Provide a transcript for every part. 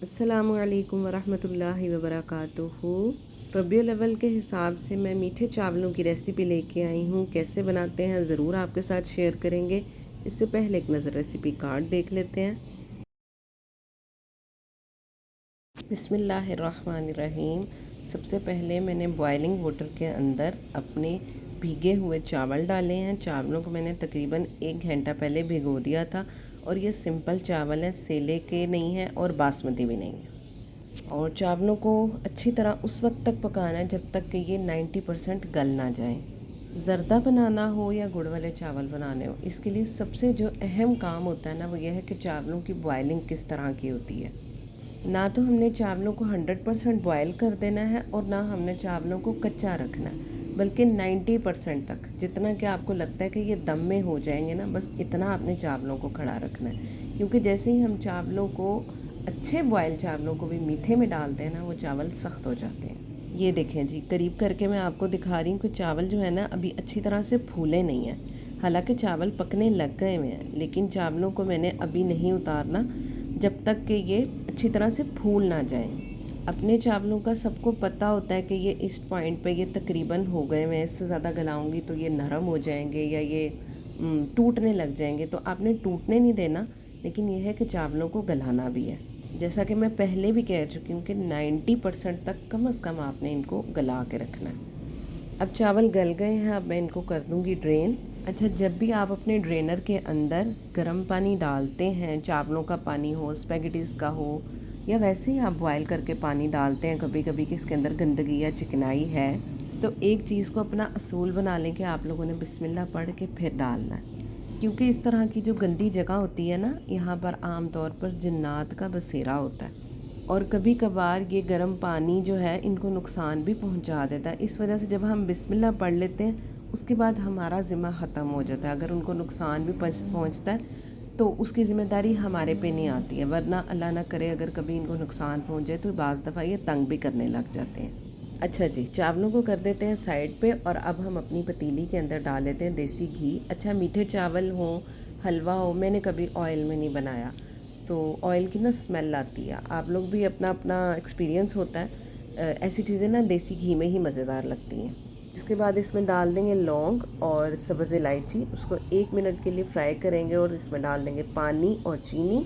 अस्सलामुअलैकुम वरहमतुल्लाहि वबरकातुहू। रबीउल अव्वल के हिसाब से मैं मीठे चावलों की रेसिपी लेके आई हूँ। कैसे बनाते हैं ज़रूर आपके साथ शेयर करेंगे। इससे पहले एक नज़र रेसिपी कार्ड देख लेते हैं। बिस्मिल्लाहिर्रहमानिर्रहीम। सबसे पहले मैंने बॉइलिंग वाटर के अंदर अपने भीगे हुए चावल डाले हैं। चावलों को मैंने तकरीबन 1 घंटा पहले भिगो दिया था और ये सिंपल चावल है, सेले के नहीं है और बासमती भी नहीं है। और चावलों को अच्छी तरह उस वक्त तक पकाना है जब तक कि ये 90% गल ना जाए। ज़र्दा बनाना हो या गुड़ वाले चावल बनाने हो, इसके लिए सबसे जो अहम काम होता है ना, वो यह है कि चावलों की बॉयलिंग किस तरह की होती है। ना तो हमने चावलों को 100% बॉयल कर देना है और ना हमने चावलों को कच्चा रखना है, बल्कि 90% तक, जितना कि आपको लगता है कि ये दम में हो जाएंगे ना, बस इतना आपने चावलों को खड़ा रखना है। क्योंकि जैसे ही हम चावलों को, अच्छे बॉयल चावलों को भी मीठे में डालते हैं ना, वो चावल सख्त हो जाते हैं। ये देखें जी, करीब करके मैं आपको दिखा रही हूँ कि चावल जो है ना अभी अच्छी तरह से फूले नहीं हैं। हालांकि चावल पकने लग गए हुए हैं, लेकिन चावलों को मैंने अभी नहीं उतारना जब तक कि ये अच्छी तरह से फूल ना जाएं। अपने चावलों का सबको पता होता है कि ये इस पॉइंट पे ये तकरीबन हो गए हैं। इससे ज़्यादा गलाऊंगी तो ये नरम हो जाएंगे या ये टूटने लग जाएंगे। तो आपने टूटने नहीं देना, लेकिन यह है कि चावलों को गलाना भी है। जैसा कि मैं पहले भी कह चुकी हूँ कि 90% तक कम से कम आपने इनको गला के रखना है। अब चावल गल गए हैं, अब मैं इनको कर दूँगी ड्रेन। अच्छा, जब भी आप अपने ड्रेनर के अंदर गर्म पानी डालते हैं, चावलों का पानी हो, स्पैगेटीज़ का हो, या वैसे ही आप बॉयल करके पानी डालते हैं कभी कभी कि इसके अंदर गंदगी या चिकनाई है, तो एक चीज़ को अपना असूल बना लें कि आप लोगों ने बिस्मिल्लाह पढ़ के फिर डालना है। क्योंकि इस तरह की जो गंदी जगह होती है ना, यहाँ पर आम तौर पर जिन्नात का बसेरा होता है और कभी कभार ये गर्म पानी जो है इनको नुकसान भी पहुँचा देता है। इस वजह से जब हम बिस्मिल्लाह पढ़ लेते हैं, उसके बाद हमारा ज़िम्मा ख़त्म हो जाता है। अगर उनको नुकसान भी पहुँचता है तो उसकी ज़िम्मेदारी हमारे पे नहीं आती है, वरना अल्लाह ना करे अगर कभी इनको नुकसान पहुँच जाए तो बाज़ दफ़ा ये तंग भी करने लग जाते हैं। अच्छा जी, चावलों को कर देते हैं साइड पे और अब हम अपनी पतीली के अंदर डाल लेते हैं देसी घी। अच्छा, मीठे चावल हो, हलवा हो, मैंने कभी ऑयल में नहीं बनाया तो ऑयल की ना स्मेल आती है। आप लोग भी अपना अपना एक्सपीरियंस होता है, ऐसी चीज़ें ना देसी घी में ही मज़ेदार लगती हैं। इसके बाद इसमें डाल देंगे लौंग और सब्ज़ इलायची। उसको 1 मिनट के लिए फ्राई करेंगे और इसमें डाल देंगे पानी और चीनी।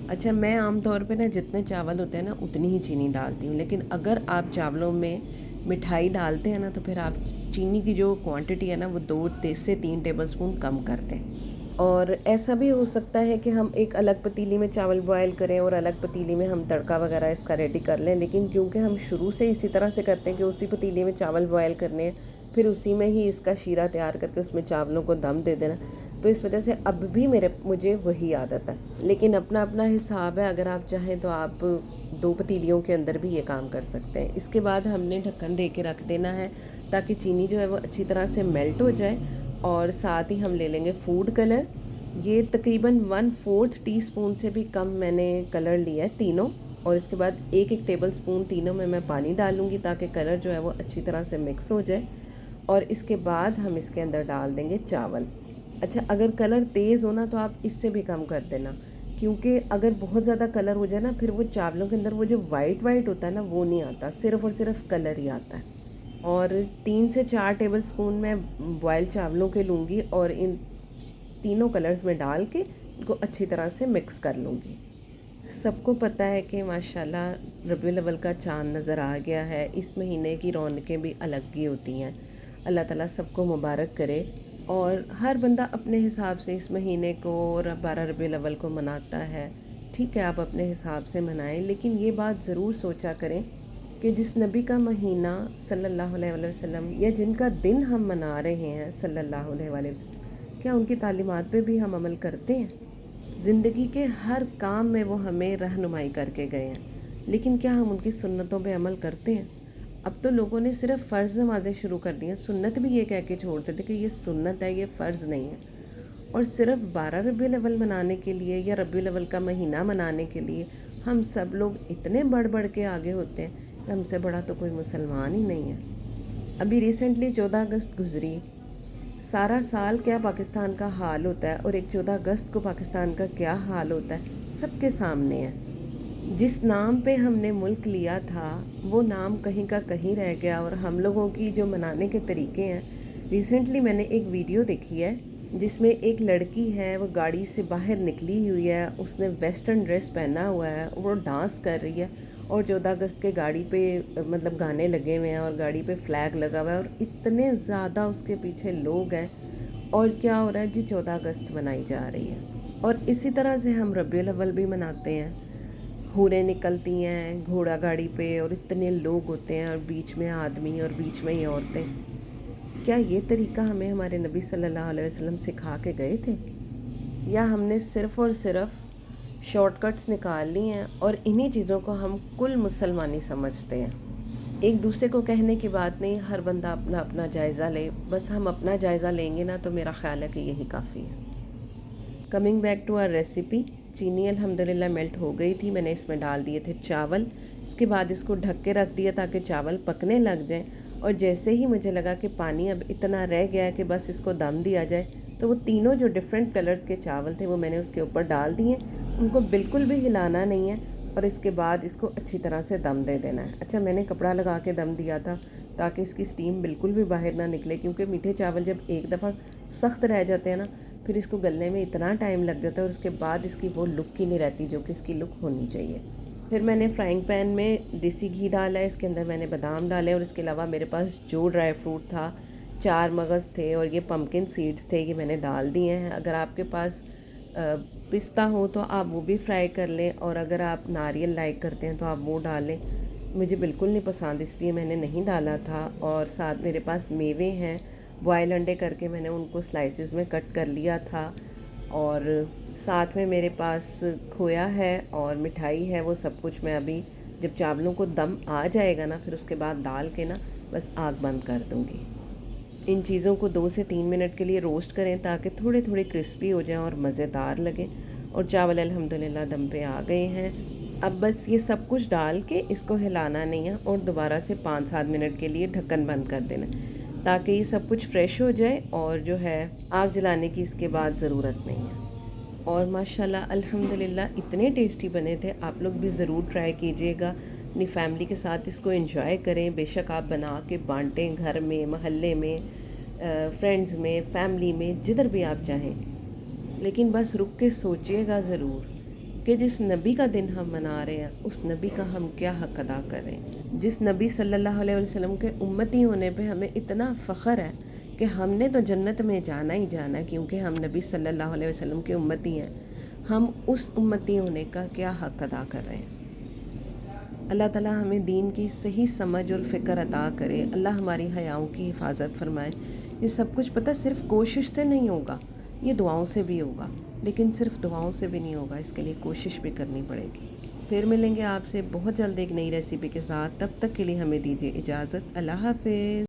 अच्छा, मैं आमतौर पे ना जितने चावल होते हैं ना उतनी ही चीनी डालती हूँ, लेकिन अगर आप चावलों में मिठाई डालते हैं ना तो फिर आप चीनी की जो क्वांटिटी है ना वो 2 से 3 टेबलस्पून कम कर दें। और ऐसा भी हो सकता है कि हम एक अलग पतीली में चावल बॉयल करें और अलग पतीली में हम तड़का वगैरह इसका रेडी कर लें, लेकिन क्योंकि हम शुरू से इसी तरह से करते हैं कि उसी पतीली में चावल बॉयल करने हैं, फिर उसी में ही इसका शीरा तैयार करके उसमें चावलों को दम दे देना, तो इस वजह से अब भी मुझे वही आदत है। लेकिन अपना अपना हिसाब है, अगर आप चाहें तो आप 2 पतीलियों के अंदर भी ये काम कर सकते हैं। इसके बाद हमने ढक्कन दे के रख देना है ताकि चीनी जो है वो अच्छी तरह से मेल्ट हो जाए। और साथ ही हम ले लेंगे फूड कलर। ये तकरीबन 1/4 टीस्पून से भी कम मैंने कलर लिया है तीनों। और इसके बाद 1-1 टेबल स्पून तीनों में मैं पानी डालूँगी ताकि कलर जो है वो अच्छी तरह से मिक्स हो जाए। और इसके बाद हम इसके अंदर डाल देंगे चावल। अच्छा, अगर कलर तेज़ हो ना तो आप इससे भी कम कर देना, क्योंकि अगर बहुत ज़्यादा कलर हो जाए ना, फिर वो चावलों के अंदर वो जो वाइट वाइट होता है ना, वो नहीं आता, सिर्फ़ और सिर्फ कलर ही आता है। और 3 से 4 टेबल स्पून मैं बॉयल चावलों के लूँगी और इन तीनों कलर्स में डाल के इनको अच्छी तरह से मिक्स कर लूँगी। सबको पता है कि माशाल्लाह रबीउल अव्वल का चाँद नज़र आ गया है। इस महीने की रौनकें भी अलग ही होती हैं। अल्लाह ताला सबको मुबारक करे। और हर बंदा अपने हिसाब से इस महीने को और 12 रबीउल अव्वल को मनाता है। ठीक है, आप अपने हिसाब से मनाएं, लेकिन ये बात ज़रूर सोचा करें कि जिस नबी का महीना सल्लल्लाहु अलैहि वसल्लम, या जिनका दिन हम मना रहे हैं सल्लल्लाहु अलैहि वसल्लम, क्या उनकी तालीमात पे भी हम अमल करते हैं? ज़िंदगी के हर काम में वो हमें रहनुमाई करके गए हैं, लेकिन क्या हम उनकी सुन्नतों पे अमल करते हैं? अब तो लोगों ने सिर्फ फ़र्ज़ नमाज़ें शुरू कर दी हैं, सुन्नत भी ये कह के छोड़ते थे कि ये सुन्नत है, ये फ़र्ज़ नहीं है। और सिर्फ 12 रबीउल अव्वल मनाने के लिए या रबीउल अव्वल का महीना मनाने के लिए हम सब लोग इतने बढ़ बढ़ के आगे होते हैं कि हमसे बड़ा तो कोई मुसलमान ही नहीं है। अभी रिसेंटली 14 अगस्त गुजरी। सारा साल क्या पाकिस्तान का हाल होता है और एक 14 अगस्त को पाकिस्तान का क्या हाल होता है सबके सामने है। जिस नाम पे हमने मुल्क लिया था वो नाम कहीं का कहीं रह गया और हम लोगों की जो मनाने के तरीके हैं। रिसेंटली मैंने एक वीडियो देखी है जिसमें एक लड़की है, वो गाड़ी से बाहर निकली हुई है, उसने वेस्टर्न ड्रेस पहना हुआ है, वो डांस कर रही है और 14 अगस्त के गाड़ी पे मतलब गाने लगे हुए हैं और गाड़ी पे फ्लैग लगा हुआ है और इतने ज़्यादा उसके पीछे लोग हैं। और क्या हो रहा है जी, 14 अगस्त मनाई जा रही है। और इसी तरह से हम रबीउल अव्वल भी मनाते हैं। हूरें निकलती हैं घोड़ा गाड़ी पे और इतने लोग होते हैं और बीच में आदमी और बीच में ही औरतें। क्या ये तरीका हमें हमारे नबी सल्लल्लाहु अलैहि वसल्लम सिखा के गए थे, या हमने सिर्फ़ और सिर्फ शॉर्टकट्स निकाल ली हैं और इन्हीं चीज़ों को हम कुल मुसलमानी समझते हैं। एक दूसरे को कहने की बात नहीं, हर बंदा अपना अपना जायज़ा ले। बस हम अपना जायज़ा लेंगे ना तो मेरा ख़्याल है कि यही काफ़ी है। Coming back to our recipe, चीनी अल्हम्दुलिल्लाह मेल्ट हो गई थी। मैंने इसमें डाल दिए थे चावल। इसके बाद इसको ढक के रख दिया ताकि चावल पकने लग जाएं। और जैसे ही मुझे लगा कि पानी अब इतना रह गया है कि बस इसको दम दिया जाए, तो वो तीनों जो डिफरेंट कलर्स के चावल थे वो मैंने उसके ऊपर डाल दिए। उनको बिल्कुल भी हिलाना नहीं है और इसके बाद इसको अच्छी तरह से दम दे देना है। अच्छा, मैंने कपड़ा लगा के दम दिया था ताकि इसकी स्टीम बिल्कुल भी बाहर ना निकले, क्योंकि मीठे चावल जब एक दफ़ा सख्त रह जाते हैं ना, फिर इसको गलने में इतना टाइम लग जाता है और उसके बाद इसकी वो लुक ही नहीं रहती जो कि इसकी लुक होनी चाहिए। फिर मैंने फ्राइंग पैन में देसी घी डाला है, इसके अंदर मैंने बादाम डाले और इसके अलावा मेरे पास जो ड्राई फ्रूट था, 4 मगज़ थे और ये पम्पकिन सीड्स थे, ये मैंने डाल दिए हैं। अगर आपके पास पिस्ता हो तो आप वो भी फ्राई कर लें और अगर आप नारियल लाइक करते हैं तो आप वो डालें। मुझे बिल्कुल नहीं पसंद, इसलिए मैंने नहीं डाला था। और साथ मेरे पास मेवे हैं, बॉयल अंडे करके मैंने उनको स्लाइसेस में कट कर लिया था। और साथ में मेरे पास खोया है और मिठाई है। वो सब कुछ मैं अभी जब चावलों को दम आ जाएगा ना, फिर उसके बाद डाल के ना बस आग बंद कर दूँगी। इन चीज़ों को 2 से 3 मिनट के लिए रोस्ट करें ताकि थोड़े थोड़े क्रिस्पी हो जाएं और मज़ेदार लगें। और चावल अल्हम्दुलिल्लाह दम पे आ गए हैं। अब बस ये सब कुछ डाल के इसको हिलाना नहीं है और दोबारा से 5-7 मिनट के लिए ढक्कन बंद कर देना ताकि ये सब कुछ फ्रेश हो जाए और जो है आग जलाने की इसके बाद ज़रूरत नहीं है। और माशाल्लाह अल्हम्दुलिल्लाह इतने टेस्टी बने थे। आप लोग भी ज़रूर ट्राई कीजिएगा, अपनी फैमिली के साथ इसको एंजॉय करें। बेशक आप बना के बांटें घर में, मोहल्ले में, फ्रेंड्स में, फैमिली में, जिधर भी आप चाहें। लेकिन बस रुक के सोचिएगा ज़रूर कि जिस नबी का दिन हम मना रहे हैं उस नबी का हम क्या हक़ अदा करें। जिस नबी सल्लल्लाहु अलैहि वसल्लम के उम्मती होने पे हमें इतना फ़ख्र है कि हमने तो जन्नत में जाना ही जाना है, क्योंकि हम नबी सल्लल्लाहु अलैहि वसल्लम के उम्मती हैं। हम उस उम्मती होने का क्या हक़ अदा कर रहे हैं। अल्लाह ताला हमें दीन की सही समझ और फ़िक्र अता करे। अल्लाह हमारी हयाओं की हिफाजत फरमाए। ये सब कुछ पता सिर्फ़ कोशिश से नहीं होगा, ये दुआओं से भी होगा। लेकिन सिर्फ दुआओं से भी नहीं होगा, इसके लिए कोशिश भी करनी पड़ेगी। फिर मिलेंगे आपसे बहुत जल्द एक नई रेसिपी के साथ। तब तक के लिए हमें दीजिए इजाज़त। अल्लाह हाफ़िज़।